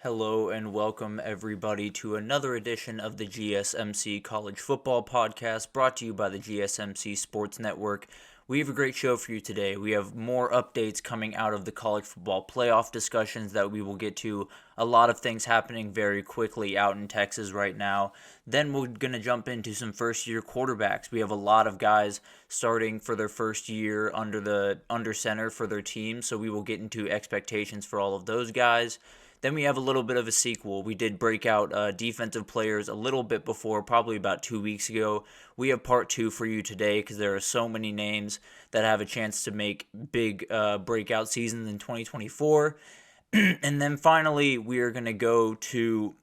Hello and welcome everybody to another edition of the GSMC College Football Podcast brought to you by the GSMC Sports Network. We have a great show for you today. We have more updates coming out of the college football playoff discussions that we will get to. A lot of things happening very quickly out in Texas right now. Then we're going to jump into some first-year quarterbacks. We have a lot of guys starting for their first year under center for their team, so we will get into expectations for all of those guys. Then we have a little bit of a sequel. We did break out defensive players a little bit before, probably about 2 weeks ago. We have part two for you today because there are so many names that have a chance to make big breakout seasons in 2024. And then finally, we are going to go to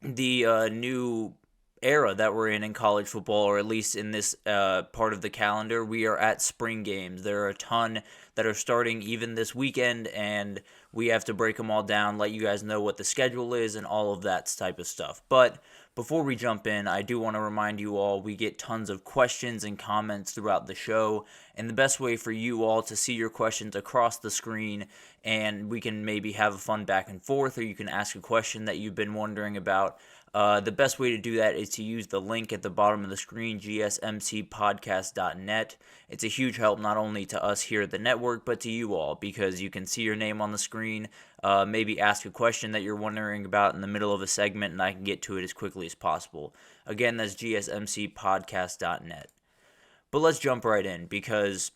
the new era that we're in college football, or at least in this part of the calendar. We are at spring games. There are a ton that are starting even this weekend, and we have to break them all down, let you guys know what the schedule is, and all of that type of stuff. But before we jump in, I do want to remind you all, we get tons of questions and comments throughout the show, and the best way for you all to see your questions across the screen, and we can maybe have a fun back and forth, or you can ask a question that you've been wondering about. The best way to do that is to use the link at the bottom of the screen, gsmcpodcast.net. It's a huge help not only to us here at the network, but to you all, because you can see your name on the screen, maybe ask a question that you're wondering about in the middle of a segment, and I can get to it as quickly as possible. Again, that's gsmcpodcast.net. But let's jump right in, because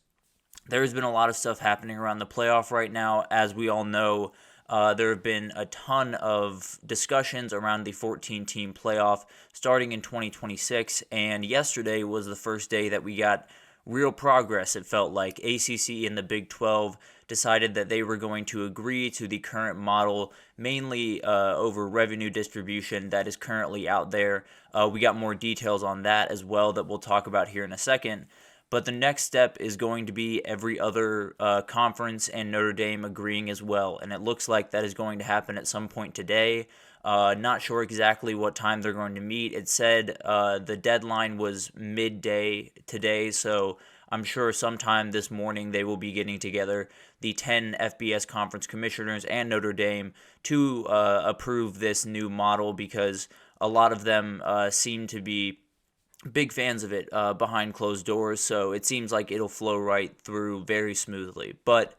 there's been a lot of stuff happening around the playoff right now. As we all know, there have been a ton of discussions around the 14-team playoff starting in 2026, and yesterday was the first day that we got real progress. It felt like ACC and the Big 12 decided that they were going to agree to the current model, mainly over revenue distribution that is currently out there. We got more details on that as well that we'll talk about here in a second. But the next step is going to be every other conference and Notre Dame agreeing as well. And it looks like that is going to happen at some point today. Not sure exactly what time they're going to meet. It said the deadline was midday today, so I'm sure sometime this morning they will be getting together, the 10 FBS conference commissioners and Notre Dame, to approve this new model, because a lot of them seem to be big fans of it behind closed doors, so it seems like it'll flow right through very smoothly. But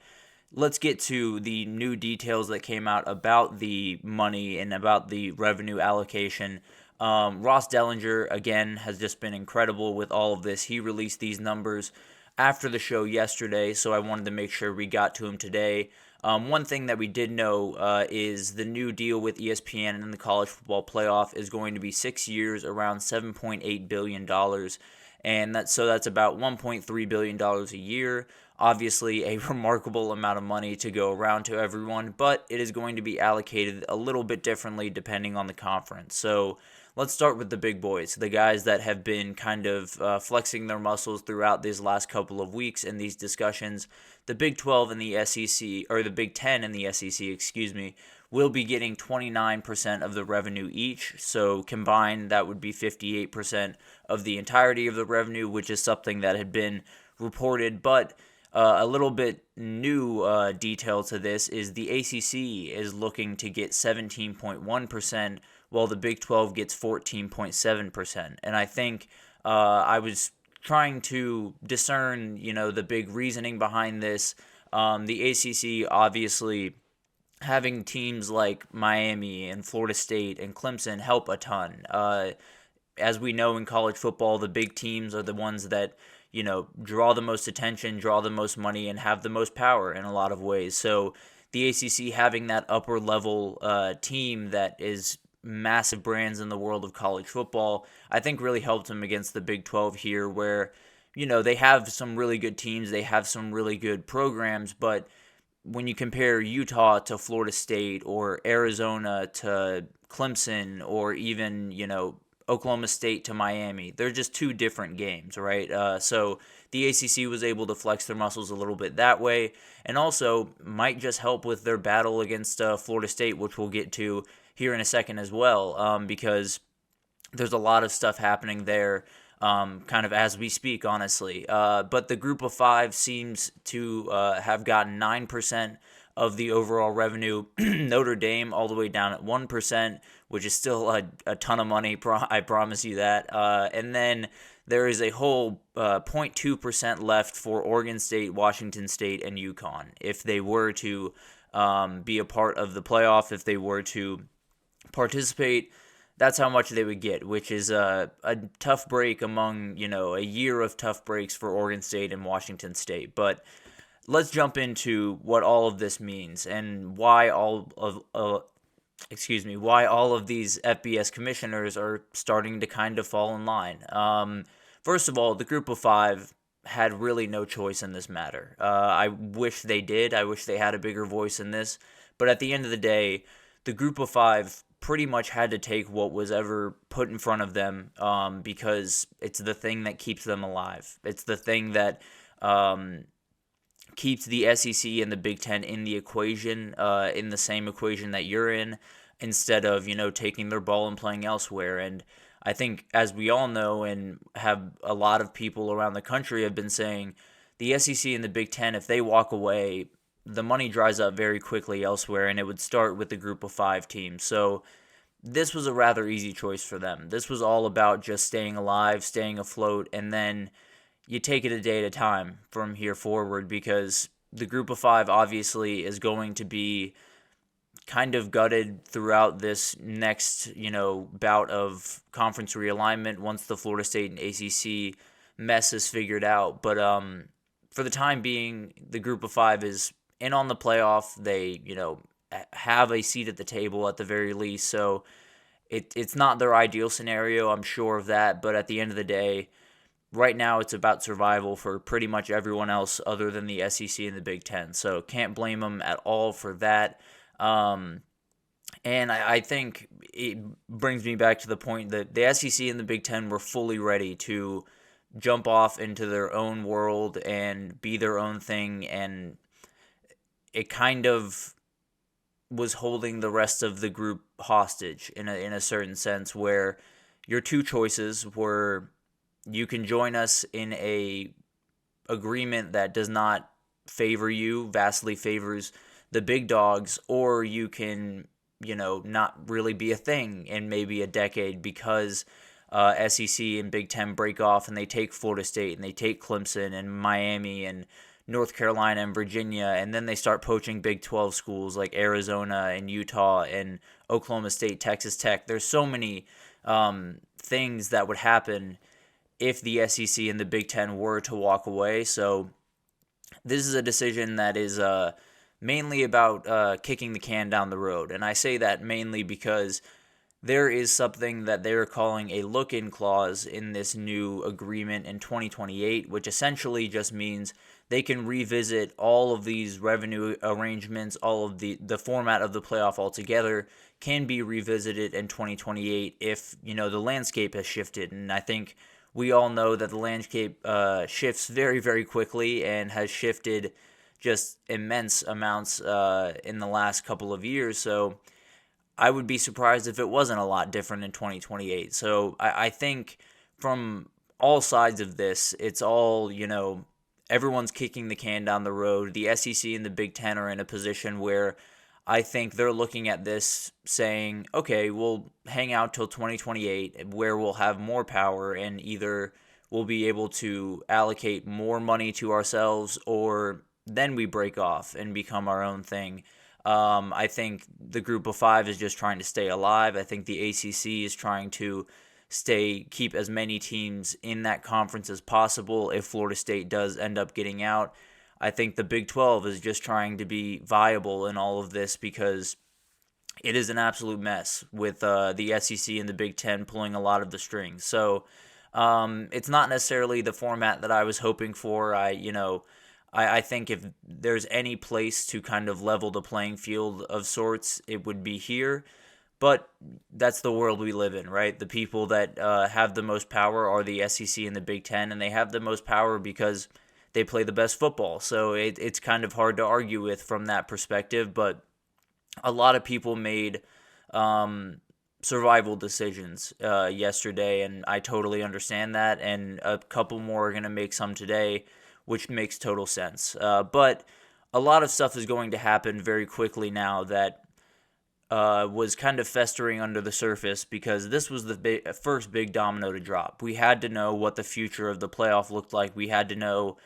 let's get to the new details that came out about the money and about the revenue allocation. Ross Dellinger, again, has just been incredible with all of this. He released these numbers after the show yesterday, so I wanted to make sure we got to him today. One thing that we did know is the new deal with ESPN and the college football playoff is going to be 6 years, around $7.8 billion. And that's about $1.3 billion a year. Obviously, a remarkable amount of money to go around to everyone, but it is going to be allocated a little bit differently depending on the conference. So let's start with the big boys, the guys that have been kind of flexing their muscles throughout these last couple of weeks in these discussions. The Big 12 and the SEC, or the Big 10 and the SEC, will be getting 29% of the revenue each. So combined, that would be 58% of the entirety of the revenue, which is something that had been reported. But a little bit new detail to this is the ACC is looking to get 17.1%, while the Big 12 gets 14.7%. And I think I was trying to discern, the big reasoning behind this. The ACC, obviously, having teams like Miami and Florida State and Clemson help a ton. As we know in college football, the big teams are the ones that, draw the most attention, draw the most money, and have the most power in a lot of ways. So the ACC having that upper level team that is massive brands in the world of college football, I think really helped them against the Big 12 here, where, they have some really good teams, they have some really good programs, but when you compare Utah to Florida State or Arizona to Clemson or even, Oklahoma State to Miami, they're just two different games, right? So the ACC was able to flex their muscles a little bit that way, and also might just help with their battle against Florida State, which we'll get to here in a second as well, because there's a lot of stuff happening there kind of as we speak, honestly. But the group of five seems to have gotten 9% of the overall revenue. Notre Dame all the way down at 1%, which is still a ton of money, I promise you that. And then there is a whole 0.2% left for Oregon State, Washington State, and UConn. If they were to be a part of the playoff, if they were to participate, that's how much they would get, which is a tough break among, a year of tough breaks for Oregon State and Washington State. But let's jump into what all of this means and why all of these FBS commissioners are starting to kind of fall in line. First of all, the group of five had really no choice in this matter. I wish they did. I wish they had a bigger voice in this. But at the end of the day, the group of five pretty much had to take what was ever put in front of them because it's the thing that keeps them alive. It's the thing that keeps the SEC and the Big Ten in the equation, in the same equation that you're in, instead of, taking their ball and playing elsewhere. And I think, as we all know, and have a lot of people around the country have been saying, the SEC and the Big Ten, if they walk away, the money dries up very quickly elsewhere, and it would start with the group of five teams. So this was a rather easy choice for them. This was all about just staying alive, staying afloat, and then you take it a day at a time from here forward, because the group of five obviously is going to be kind of gutted throughout this next, bout of conference realignment once the Florida State and ACC mess is figured out. But for the time being, the group of five is in on the playoff. They, have a seat at the table at the very least. So it's not their ideal scenario, I'm sure of that. But at the end of the day, right now it's about survival for pretty much everyone else other than the SEC and the Big Ten. So can't blame them at all for that. And I think it brings me back to the point that the SEC and the Big Ten were fully ready to jump off into their own world and be their own thing, and it kind of was holding the rest of the group hostage in a certain sense, where your two choices were: you can join us in a agreement that does not favor you, vastly favors the big dogs, or you can, not really be a thing in maybe a decade, because SEC and Big Ten break off and they take Florida State and they take Clemson and Miami and North Carolina and Virginia, and then they start poaching Big 12 schools like Arizona and Utah and Oklahoma State, Texas Tech. There's so many things that would happen if the SEC and the Big Ten were to walk away. So this is a decision that is mainly about kicking the can down the road. And I say that mainly because there is something that they're calling a look-in clause in this new agreement in 2028, which essentially just means they can revisit all of these revenue arrangements, all of the format of the playoff altogether can be revisited in 2028 if, the landscape has shifted. And I think we all know that the landscape shifts very, very quickly and has shifted just immense amounts in the last couple of years. So I would be surprised if it wasn't a lot different in 2028. So I think from all sides of this, it's all, everyone's kicking the can down the road. The SEC and the Big Ten are in a position where I think they're looking at this saying, okay, we'll hang out till 2028 where we'll have more power, and either we'll be able to allocate more money to ourselves, or then we break off and become our own thing. I think the group of five is just trying to stay alive. I think the ACC is trying to keep as many teams in that conference as possible if Florida State does end up getting out. I think the Big 12 is just trying to be viable in all of this, because it is an absolute mess with the SEC and the Big Ten pulling a lot of the strings. So it's not necessarily the format that I was hoping for. I think if there's any place to kind of level the playing field of sorts, it would be here. But that's the world we live in, right? The people that have the most power are the SEC and the Big Ten, and they have the most power because they play the best football. So it's kind of hard to argue with from that perspective. But a lot of people made survival decisions yesterday, and I totally understand that. And a couple more are going to make some today, which makes total sense. But a lot of stuff is going to happen very quickly now that was kind of festering under the surface, because this was the first big domino to drop. We had to know what the future of the playoff looked like. We had to know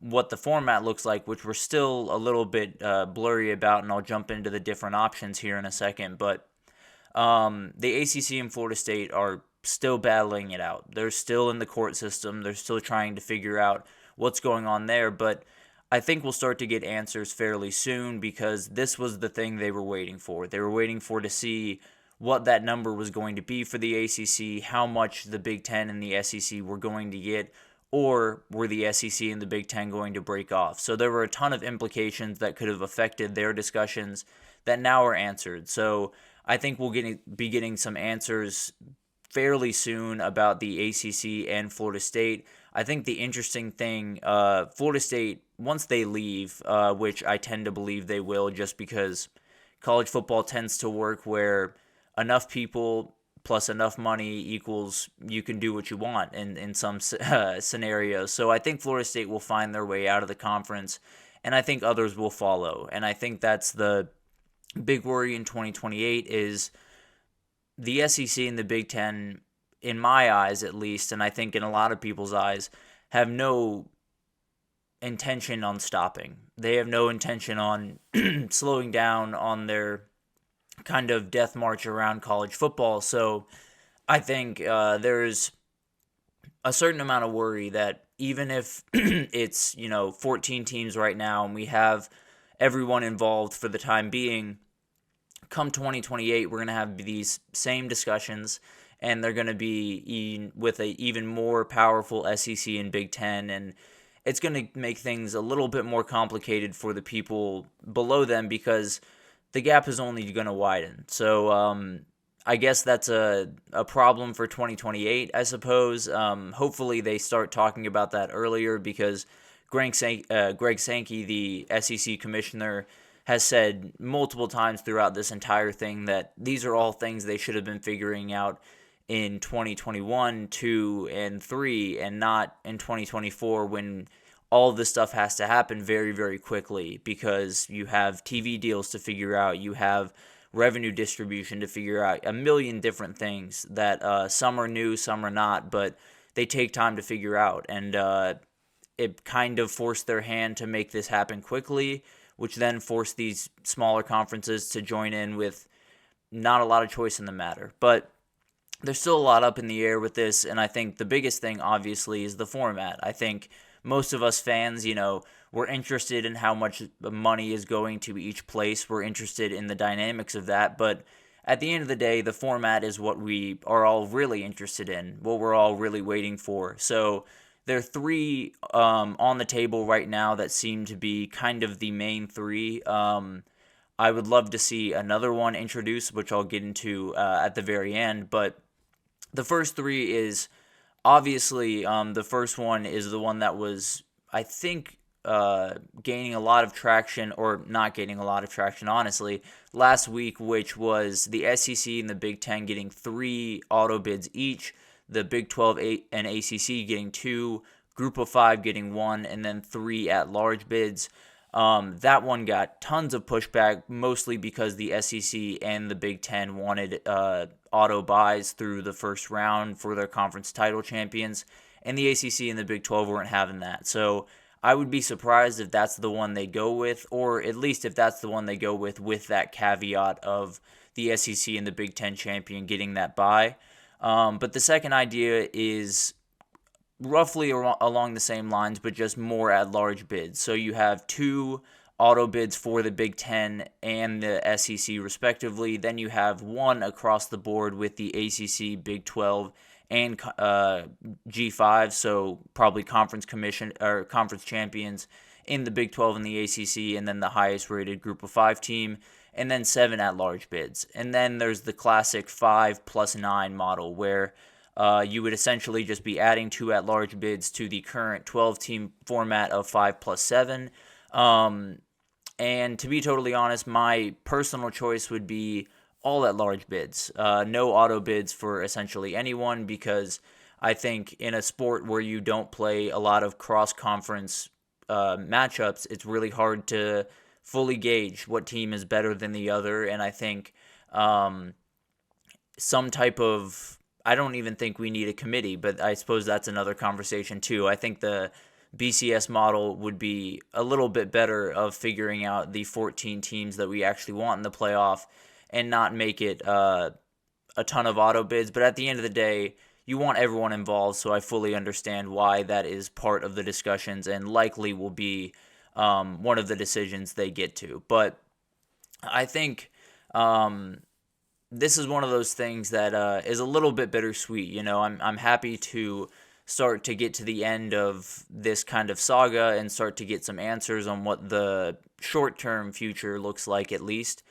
what the format looks like, which we're still a little bit blurry about, and I'll jump into the different options here in a second. But the ACC and Florida State are still battling it out. They're still in the court system. They're still trying to figure out what's going on there, but I think we'll start to get answers fairly soon, because this was the thing they were waiting for. They were waiting for to see what that number was going to be for the ACC, how much the Big Ten and the SEC were going to get, or were the SEC and the Big Ten going to break off. So there were a ton of implications that could have affected their discussions that now are answered. So I think we'll be getting some answers fairly soon about the ACC and Florida State. I think the interesting thing, Florida State, once they leave, which I tend to believe they will, just because college football tends to work where enough people plus enough money equals you can do what you want in some scenarios. So I think Florida State will find their way out of the conference, and I think others will follow. And I think that's the big worry in 2028 is the SEC and the Big Ten, in my eyes at least, and I think in a lot of people's eyes, have no intention on stopping. They have no intention on slowing down on their kind of death march around college football. So I think there's a certain amount of worry that even if it's 14 teams right now and we have everyone involved for the time being, come 2028 we're going to have these same discussions, and they're going to be with a even more powerful SEC and Big Ten, and it's going to make things a little bit more complicated for the people below them, because the gap is only going to widen. So I guess that's a problem for 2028, I suppose. Hopefully they start talking about that earlier, because Greg Sankey, the SEC commissioner, has said multiple times throughout this entire thing that these are all things they should have been figuring out in 2021, 2, and 3, and not in 2024, when all of this stuff has to happen very, very quickly, because you have TV deals to figure out, you have revenue distribution to figure out, a million different things that some are new, some are not, but they take time to figure out, and it kind of forced their hand to make this happen quickly, which then forced these smaller conferences to join in with not a lot of choice in the matter. But there's still a lot up in the air with this, and I think the biggest thing, obviously, is the format. I think most of us fans, we're interested in how much money is going to each place. We're interested in the dynamics of that, but at the end of the day, the format is what we are all really interested in, what we're all really waiting for. So there are three on the table right now that seem to be kind of the main three. I would love to see another one introduced, which I'll get into at the very end. But the first three is obviously the first one is the one that was, I think, gaining a lot of traction, or not gaining a lot of traction, honestly, last week, which was the SEC and the Big Ten getting 3 auto bids each, the Big 12 and ACC getting 2, Group of 5 getting 1, and then 3 at-large bids. That one got tons of pushback, mostly because the SEC and the Big Ten wanted auto buys through the first round for their conference title champions, and the ACC and the Big 12 weren't having that. So I would be surprised if that's the one they go with, or at least if that's the one they go with that caveat of the SEC and the Big Ten champion getting that buy. But the second idea is roughly along the same lines, but just more at-large bids. So you have 2 auto bids for the Big Ten and the SEC respectively. Then you have 1 across the board with the ACC, Big 12, and G5. So probably conference champions in the Big 12 and the ACC, and then the highest-rated Group of 5 team, and then 7 at-large bids. And then there's the classic 5 plus 9 model, where you would essentially just be adding 2 at-large bids to the current 12-team format of 5 plus 7. And to be totally honest, my personal choice would be all at-large bids. No auto bids for essentially anyone, because I think in a sport where you don't play a lot of cross-conference matchups, it's really hard to fully gauge what team is better than the other. And I think some type of, I don't even think we need a committee, but I suppose that's another conversation too. I think the BCS model would be a little bit better of figuring out the 14 teams that we actually want in the playoff and not make it a ton of auto bids. But at the end of the day, you want everyone involved, so I fully understand why that is part of the discussions and likely will be one of the decisions they get to. But I think this is one of those things that is a little bit bittersweet. You know, I'm happy to start to get to the end of this kind of saga and start to get some answers on what the short-term future looks like, at least.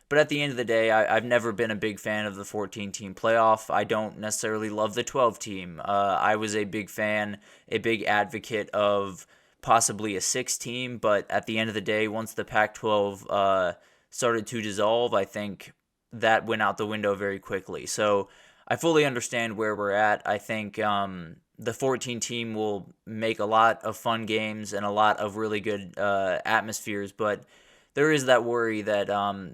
But at the end of the day, I've never been a big fan of the 14-team playoff. I don't necessarily love the 12-team. I was a big fan, a big advocate of possibly a 6-team, but at the end of the day, once the Pac-12 started to dissolve, I think that went out the window very quickly. So I fully understand where we're at. I think the 14 team will make a lot of fun games and a lot of really good atmospheres, but there is that worry that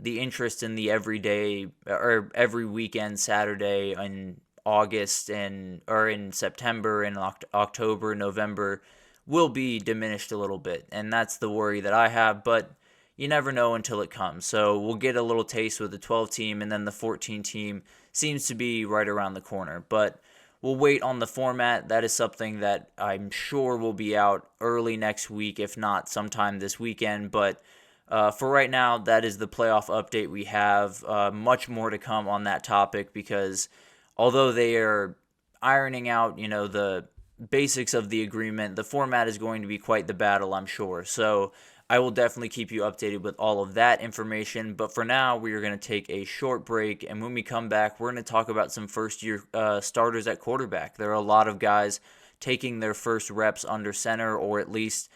the interest in the everyday or every weekend Saturday in August or in September and October, November will be diminished a little bit, and that's the worry that I have, but you never know until it comes. So we'll get a little taste with the 12 team, and then the 14 team seems to be right around the corner, but we'll wait on the format. That is something that I'm sure will be out early next week, if not sometime this weekend. But for right now, that is the playoff update we have. Much more to come on that topic because although they are ironing out, the basics of the agreement, the format is going to be quite the battle, I'm sure. So I will definitely keep you updated with all of that information, but for now, we are going to take a short break, and when we come back, we're going to talk about some first-year starters at quarterback. There are a lot of guys taking their first reps under center, or at least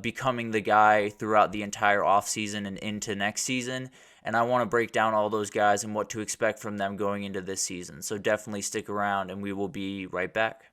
becoming the guy throughout the entire offseason and into next season, and I want to break down all those guys and what to expect from them going into this season. So definitely stick around, and we will be right back.